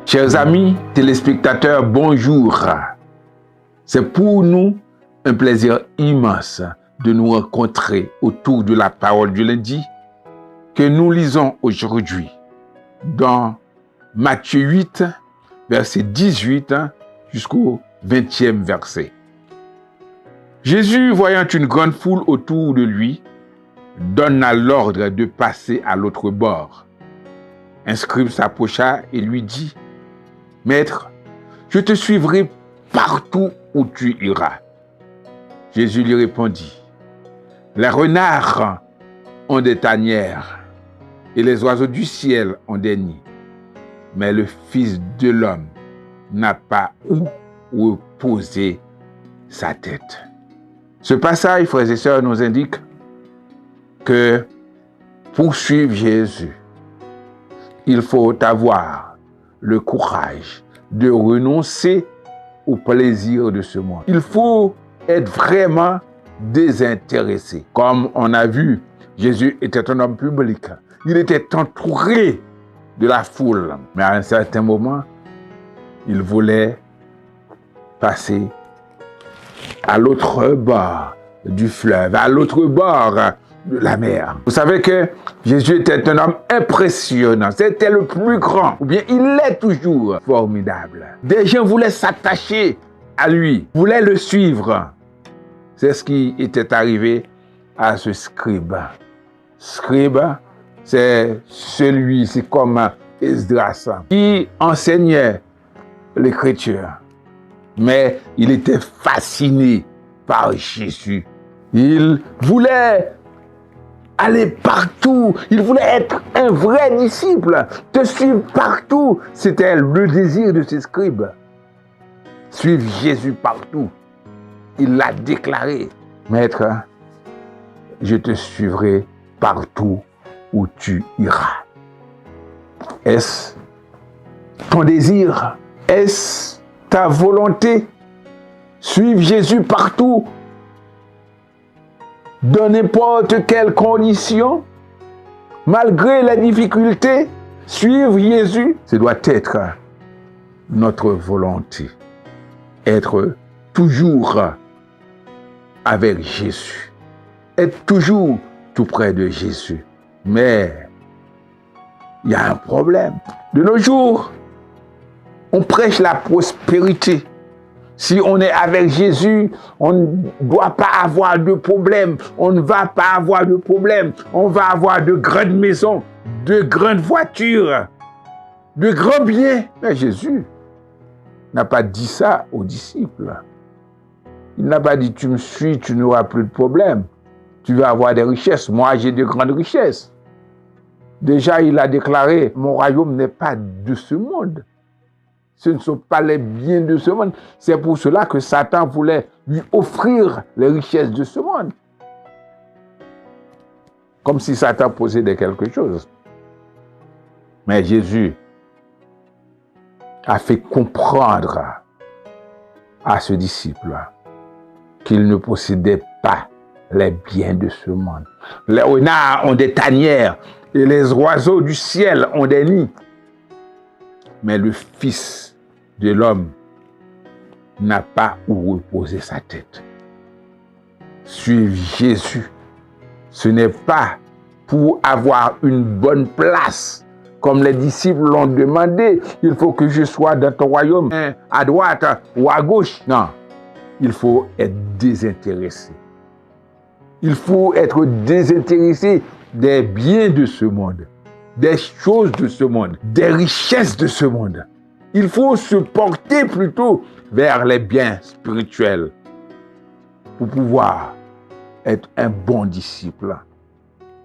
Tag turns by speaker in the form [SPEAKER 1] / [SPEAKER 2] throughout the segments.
[SPEAKER 1] Chers amis téléspectateurs, bonjour. C'est pour nous un plaisir immense de nous rencontrer autour de la parole du lundi que nous lisons aujourd'hui dans Matthieu 8, verset 18 jusqu'au 20e verset. Jésus, voyant une grande foule autour de lui, donna l'ordre de passer à l'autre bord. Un scribe s'approcha et lui dit: Maître, je te suivrai partout où tu iras. Jésus lui répondit: Les renards ont des tanières et les oiseaux du ciel ont des nids, mais le Fils de l'homme n'a pas où reposer sa tête. Ce passage, frères et sœurs, nous indique que pour suivre Jésus, il faut avoir le courage de renoncer au plaisir de ce monde. Il faut être vraiment désintéressé. Comme on a vu, Jésus était un homme public. Il était entouré de la foule. Mais à un certain moment, il voulait passer à l'autre bord du fleuve, à l'autre bord de la mer. Vous savez que Jésus était un homme impressionnant. C'était le plus grand. Ou bien il est toujours formidable. Des gens voulaient s'attacher à lui, voulaient le suivre. C'est ce qui était arrivé à ce scribe. Scribe, c'est comme Esdras, qui enseignait l'écriture. Mais il était fasciné par Jésus. Il voulait aller partout. Il voulait être un vrai disciple, te suivre partout. C'était le désir de ces scribes. Suivre Jésus partout. Il l'a déclaré: Maître, je te suivrai partout où tu iras. Est-ce ton désir? Est-ce ta volonté? Suivre Jésus partout, dans n'importe quelle condition, malgré les difficultés, suivre Jésus, ce doit être notre volonté. Être toujours avec Jésus. Être toujours tout près de Jésus. Mais il y a un problème. De nos jours, on prêche la prospérité. Si on est avec Jésus, on ne doit pas avoir de problème. On ne va pas avoir de problème. On va avoir de grandes maisons, de grandes voitures, de grands biens. Mais Jésus n'a pas dit ça aux disciples. Il n'a pas dit: tu me suis, tu n'auras plus de problème. Tu vas avoir des richesses. Moi, j'ai de grandes richesses. Déjà, il a déclaré: mon royaume n'est pas de ce monde. Ce ne sont pas les biens de ce monde. C'est pour cela que Satan voulait lui offrir les richesses de ce monde. Comme si Satan possédait quelque chose. Mais Jésus a fait comprendre à ce disciple qu'il ne possédait pas les biens de ce monde. Les renards ont des tanières et les oiseaux du ciel ont des nids. Mais le Fils de l'homme n'a pas où reposer sa tête. Suivre Jésus, ce n'est pas pour avoir une bonne place, comme les disciples l'ont demandé. Il faut que je sois dans ton royaume, à droite ou à gauche. Non, il faut être désintéressé. Il faut être désintéressé des biens de ce monde, des choses de ce monde, des richesses de ce monde. Il faut se porter plutôt vers les biens spirituels pour pouvoir être un bon disciple.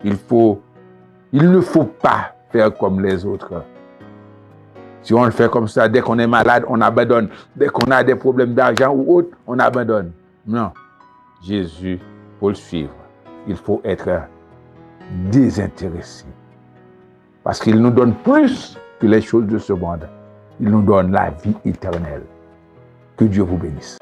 [SPEAKER 1] Il ne faut pas faire comme les autres. Si on le fait comme ça, dès qu'on est malade, on abandonne. Dès qu'on a des problèmes d'argent ou autre, on abandonne. Non. Jésus, pour le suivre, il faut être désintéressé. Parce qu'il nous donne plus que les choses de ce monde. Il nous donne la vie éternelle. Que Dieu vous bénisse.